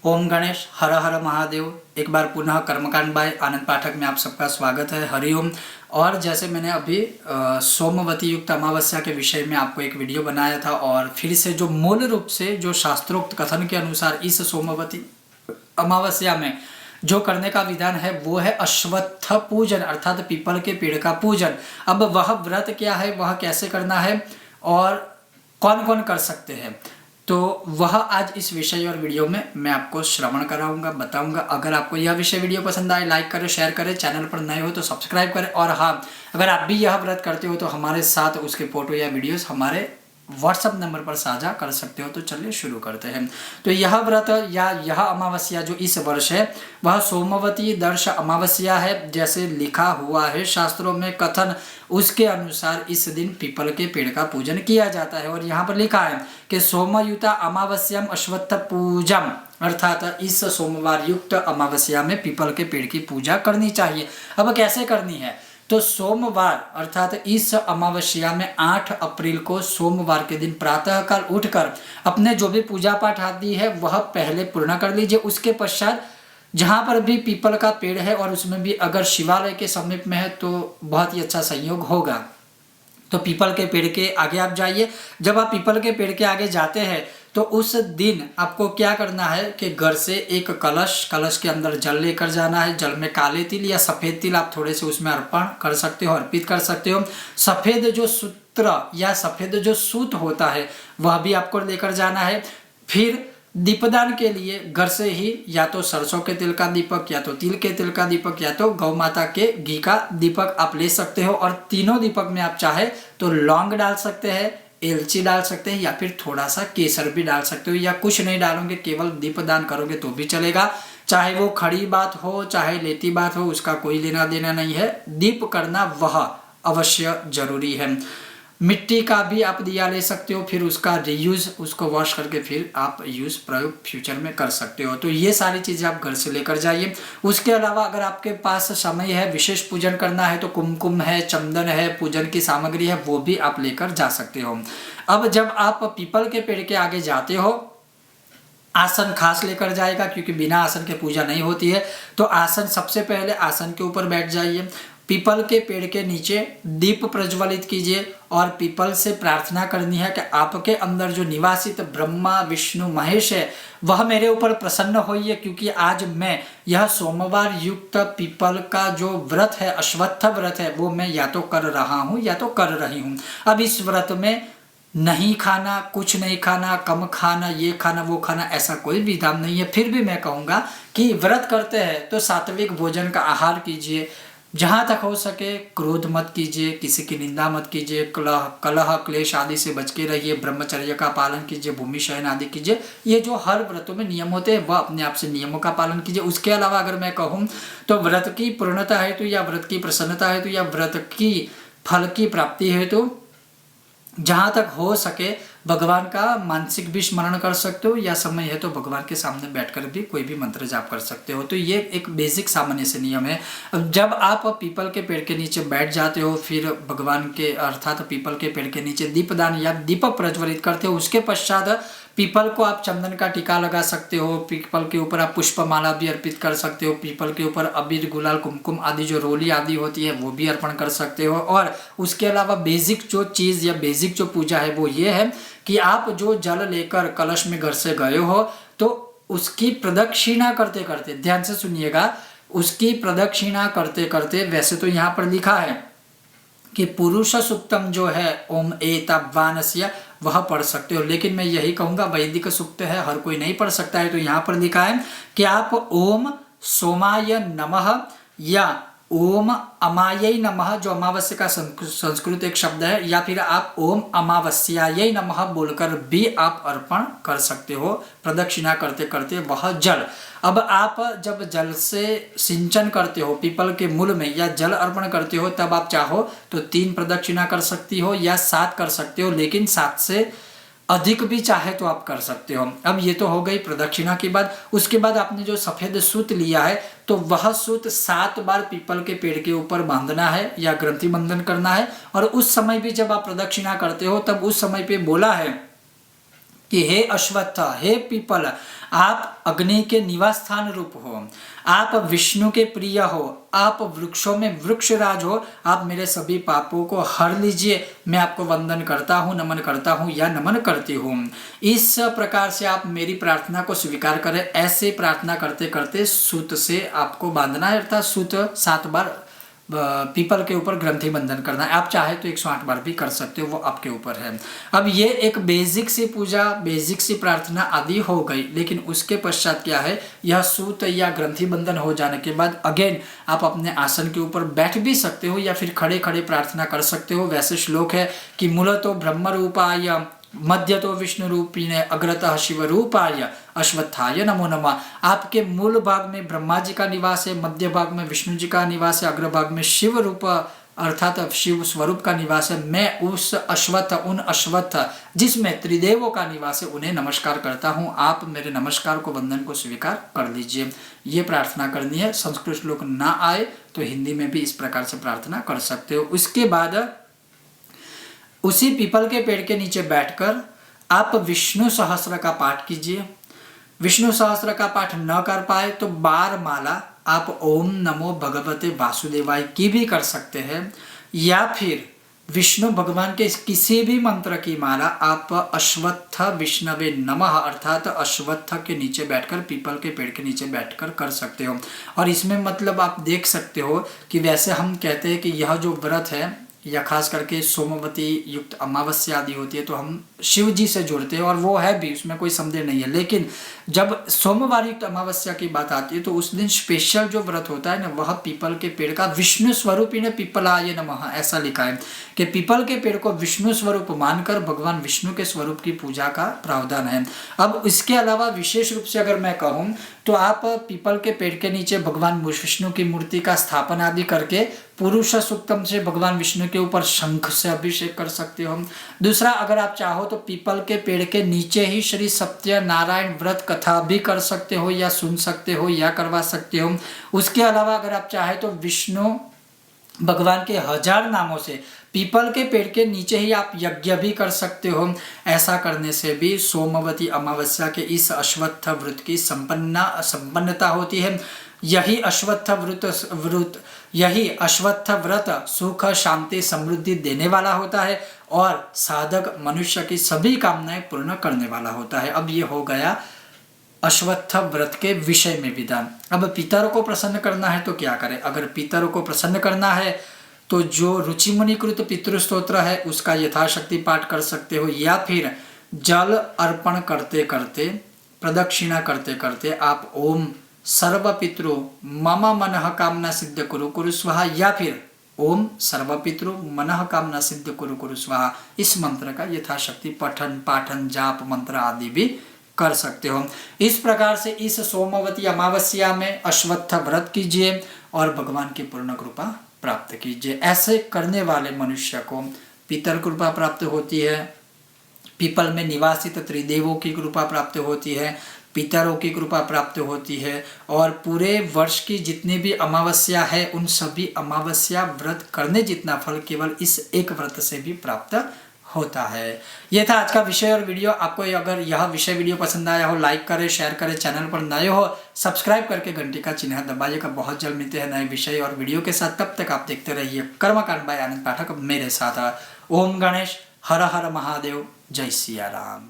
ओम गणेश हर हर महादेव। एक बार पुनः कर्मकांड बाय आनंद पाठक में आप सबका स्वागत है। हरिओम। और जैसे मैंने अभी सोमवती युक्त अमावस्या के विषय में आपको एक वीडियो बनाया था और फिर से जो मूल रूप से जो शास्त्रोक्त कथन के अनुसार इस सोमवती अमावस्या में जो करने का विधान है वो है अश्वत्थ पूजन अर्थात पीपल के पेड़ का पूजन। अब वह व्रत क्या है, वह कैसे करना है और कौन कौन कर सकते हैं, तो वह आज इस विषय और वीडियो में मैं आपको श्रवण कराऊंगा, बताऊंगा। अगर आपको यह विषय वीडियो पसंद आए लाइक करें, शेयर करें, चैनल पर नए हो तो सब्सक्राइब करें। और हाँ, अगर आप भी यह व्रत करते हो तो हमारे साथ उसके फोटो या वीडियोस हमारे व्हाट्सएप नंबर पर साझा कर सकते हो। तो चलिए शुरू करते हैं। तो यह व्रत या यह अमावस्या जो इस वर्ष है वह सोमवती दर्श अमावस्या है, जैसे लिखा हुआ है शास्त्रों में कथन उसके अनुसार इस दिन पीपल के पेड़ का पूजन किया जाता है। और यहाँ पर लिखा है कि सोमयुता अमावस्याम अश्वत्थ पूजम अर्थात इस सोमवार युक्त अमावस्या में पीपल के पेड़ की पूजा करनी चाहिए। अब कैसे करनी है, तो सोमवार अर्थात इस अमावस्या में 8 अप्रैल को सोमवार के दिन प्रातःकाल उठकर अपने जो भी पूजा पाठ आदि है वह पहले पूर्ण कर लीजिए। उसके पश्चात जहाँ पर भी पीपल का पेड़ है और उसमें भी अगर शिवालय के समीप में है तो बहुत ही अच्छा संयोग होगा। तो पीपल के पेड़ के आगे आप जाइए। जब आप पीपल के पेड़ के आगे जाते हैं तो उस दिन आपको क्या करना है कि घर से एक कलश के अंदर जल लेकर जाना है। जल में काले तिल या सफ़ेद तिल आप थोड़े से उसमें अर्पण कर सकते हो, अर्पित कर सकते हो। सफ़ेद जो सूत्र या सफ़ेद जो सूत होता है वह भी आपको लेकर जाना है। फिर दीपदान के लिए घर से ही या तो सरसों के तिल का दीपक या तो तिल के तिल का दीपक या तो गौ माता के घी का दीपक आप ले सकते हो। और तीनों दीपक में आप चाहे तो लौंग डाल सकते हैं, एलची डाल सकते हैं या फिर थोड़ा सा केसर भी डाल सकते हो, या कुछ नहीं डालोगे केवल दीपदान करोगे तो भी चलेगा। चाहे वो खड़ी बात हो चाहे लेती बात हो, उसका कोई लेना देना नहीं है। दीप करना वह अवश्य जरूरी है। मिट्टी का भी आप दिया ले सकते हो, फिर उसका रीयूज उसको वॉश करके फिर आप यूज प्रयोग फ्यूचर में कर सकते हो। तो ये सारी चीज़ें आप घर से लेकर जाइए। उसके अलावा अगर आपके पास समय है, विशेष पूजन करना है तो कुमकुम है, चंदन है, पूजन की सामग्री है, वो भी आप लेकर जा सकते हो। अब जब आप पीपल के पेड़ के आगे जाते हो, आसन खास लेकर जाएगा क्योंकि बिना आसन के पूजा नहीं होती है। तो आसन सबसे पहले आसन के ऊपर बैठ जाइए। पीपल के पेड़ के नीचे दीप प्रज्वलित कीजिए और पीपल से प्रार्थना करनी है कि आपके अंदर जो निवासित ब्रह्मा विष्णु महेश है वह मेरे ऊपर प्रसन्न होइए, क्योंकि आज मैं यह सोमवार युक्त पीपल का जो व्रत है, अश्वत्थ व्रत है, वो मैं या तो कर रहा हूँ या तो कर रही हूँ। अब इस व्रत में नहीं खाना, कुछ नहीं खाना, कम खाना, ये खाना वो खाना, ऐसा कोई विधान नहीं है। फिर भी मैं कहूँगा कि व्रत करते हैं तो सात्विक भोजन का आहार कीजिए। जहाँ तक हो सके क्रोध मत कीजिए, किसी की निंदा मत कीजिए, कलह क्लेश आदि से बच के रहिए, ब्रह्मचर्य का पालन कीजिए, भूमि शयन आदि कीजिए। ये जो हर व्रतों में नियम होते हैं वह अपने आप से नियमों का पालन कीजिए। उसके अलावा अगर मैं कहूँ तो व्रत की पूर्णता हेतु या व्रत की प्रसन्नता हेतु या व्रत की फल की प्राप्ति हेतु जहाँ तक हो सके भगवान का मानसिक भी स्मरण कर सकते हो, या समय है तो भगवान के सामने बैठकर भी कोई भी मंत्र जाप कर सकते हो। तो ये एक बेसिक सामान्य से नियम है। अब जब आप पीपल के पेड़ के नीचे बैठ जाते हो, फिर भगवान के अर्थात पीपल के पेड़ के नीचे दीपदान या दीपक प्रज्वलित करते हो। उसके पश्चात पीपल को आप चंदन का टीका लगा सकते हो, पीपल के ऊपर आप पुष्पमाला भी अर्पित कर सकते हो, पीपल के ऊपर अबीर गुलाल कुमकुम आदि जो रोली आदि होती है वो भी अर्पण कर सकते हो। और उसके अलावा बेसिक जो चीज़ या बेसिक जो पूजा है वो ये है कि आप जो जल लेकर कलश में घर से गए हो तो उसकी प्रदक्षिणा करते करते, ध्यान से सुनिएगा, उसकी प्रदक्षिणा करते करते, वैसे तो यहाँ पर लिखा है कि पुरुष सुक्तम जो है ओम एतवानस्य वह पढ़ सकते हो, लेकिन मैं यही कहूँगा वैदिक सूक्त है, हर कोई नहीं पढ़ सकता है। तो यहाँ पर लिखा है कि आप ओम सोमाय नमः या ओम अमायै नमः, जो अमावस्या का संस्कृत एक शब्द है, या फिर आप ओम अमावस्यायै नमः बोलकर भी आप अर्पण कर सकते हो प्रदक्षिणा करते करते वह जल। अब आप जब जल से सिंचन करते हो पीपल के मूल में या जल अर्पण करते हो, तब आप चाहो तो 3 प्रदक्षिणा कर सकती हो या 7 कर सकते हो, लेकिन 7 से अधिक भी चाहे तो आप कर सकते हो। अब ये तो हो गई प्रदक्षिणा की बात। उसके बाद आपने जो सफ़ेद सूत लिया है तो वह सूत 7 बार पीपल के पेड़ के ऊपर बांधना है या ग्रंथि बंधन करना है। और उस समय भी जब आप प्रदक्षिणा करते हो तब उस समय पे बोला है कि हे अश्वत्थ, हे पीपल, आप अग्नि के निवास स्थान रूप हो, आप विष्णु के प्रिय हो, आप वृक्षों में वृक्षराज हो, आप मेरे सभी पापों को हर लीजिए। मैं आपको वंदन करता हूँ, नमन करता हूँ या नमन करती हूँ। इस प्रकार से आप मेरी प्रार्थना को स्वीकार करें। ऐसे प्रार्थना करते करते सूत से आपको बांधना है, अर्थात सूत 7 बार पीपल के ऊपर ग्रंथि बंधन करना है। आप चाहे तो 108 बार भी कर सकते हो, वो आपके ऊपर है। अब ये एक बेसिक सी पूजा, बेसिक सी प्रार्थना आदि हो गई, लेकिन उसके पश्चात क्या है, यह सूत या ग्रंथि बंधन हो जाने के बाद अगेन आप अपने आसन के ऊपर बैठ भी सकते हो या फिर खड़े खड़े प्रार्थना कर सकते हो। वैसे श्लोक है कि मूलतो ब्रह्म रूपाय, मध्य तो विष्णु रूपिणे, अग्रतः शिव रूपाय, अश्वत्थाय नमो नमः। आपके मूल भाग में ब्रह्मा जी का निवास है, मध्य भाग में विष्णु जी का निवास है, अग्र भाग में शिव रूप अर्थात शिव स्वरूप का निवास है। मैं उस अश्वत्थ, उन अश्वत्थ जिसमें त्रिदेवों का निवास है, उन्हें नमस्कार करता हूँ। आप मेरे नमस्कार को, वंदन को स्वीकार कर लीजिए। ये प्रार्थना करनी है। संस्कृत श्लोक ना आए तो हिंदी में भी इस प्रकार से प्रार्थना कर सकते हो। उसके बाद उसी पीपल के पेड़ के नीचे बैठकर आप विष्णु सहस्त्र का पाठ कीजिए। विष्णु सहस्त्र का पाठ न कर पाए तो 12 माला आप ओम नमो भगवते वासुदेवाय की भी कर सकते हैं, या फिर विष्णु भगवान के किसी भी मंत्र की माला आप अश्वत्थ विष्णवे नमः अर्थात अश्वत्थ के नीचे बैठकर, पीपल के पेड़ के नीचे बैठकर कर सकते हो। और इसमें मतलब आप देख सकते हो कि वैसे हम कहते हैं कि यह जो व्रत है, या खास करके सोमवती युक्त अमावस्या आदि होती है तो हम शिव जी से जोड़ते हैं, और वो है भी, उसमें कोई संदेह नहीं है। लेकिन जब सोमवार युक्त अमावस्या की बात आती है तो उस दिन स्पेशल जो व्रत होता है ना, वह पीपल के पेड़ का विष्णु स्वरूपी ने पीपलाय नमः ऐसा लिखा है कि पीपल के पेड़ को विष्णु स्वरूप मानकर भगवान विष्णु के स्वरूप की पूजा का प्रावधान है। अब इसके अलावा विशेष रूप से अगर मैं कहूँ तो आप पीपल के पेड़ के नीचे भगवान विष्णु की मूर्ति का स्थापन आदि करके पुरुष सूक्तम से भगवान विष्णु के ऊपर शंख से अभिषेक कर सकते हो। दूसरा, अगर आप चाहो तो पीपल के पेड़ के नीचे ही श्री सत्यनारायण व्रत कथा भी कर सकते हो, या सुन सकते हो, या करवा सकते हो। उसके अलावा अगर आप चाहे तो विष्णु भगवान के 1000 नामों से पीपल के पेड़ के नीचे ही आप यज्ञ भी कर सकते हो। ऐसा करने से भी सोमवती अमावस्या के इस अश्वत्थ व्रत की संपन्नता होती है। यही अश्वत्थ व्रत सुख, शांति, समृद्धि देने वाला होता है और साधक मनुष्य की सभी कामनाएं पूर्ण करने वाला होता है। अब ये हो गया अश्वत्थ व्रत के विषय में विधान। अब पितरों को प्रसन्न करना है तो क्या करें? अगर पितरों को प्रसन्न करना है तो जो रुचिमुनिकृत पितृस्तोत्र है उसका यथाशक्ति पाठ कर सकते हो, या फिर जल अर्पण करते करते, प्रदक्षिणा करते करते आप ओम सर्वपितृ मम मनः कामना सिद्ध कुरु कुरु स्वाहा, या फिर ओम सर्वपितृ मनः कामना सिद्ध कुरु कुरु स्वाहा, इस मंत्र का यथाशक्ति पठन, पाठन, जाप मंत्र आदि भी कर सकते हो। इस प्रकार से इस सोमवती अमावस्या में अश्वत्थ व्रत कीजिए और भगवान की पूर्ण कृपा प्राप्त कीजिए। ऐसे करने वाले मनुष्य को पितर कृपा प्राप्त होती है, पीपल में निवासित त्रिदेवों की कृपा प्राप्त होती है, पितरों की कृपा प्राप्त होती है, और पूरे वर्ष की जितनी भी अमावस्या है उन सभी अमावस्या व्रत करने जितना फल केवल इस एक व्रत से भी प्राप्त होता है। यह था आज का विषय और वीडियो। आपको अगर यह विषय वीडियो पसंद आया हो, लाइक करें, शेयर करें, चैनल पर नए हो सब्सक्राइब करके घंटी का चिन्ह दबाइएगा। बहुत जल्द मिलते हैं नए विषय और वीडियो के साथ, तब तक आप देखते रहिए कर्मकांड बाय आनंद पाठक मेरे साथ। ओम गणेश, हर हर महादेव, जय सिया राम।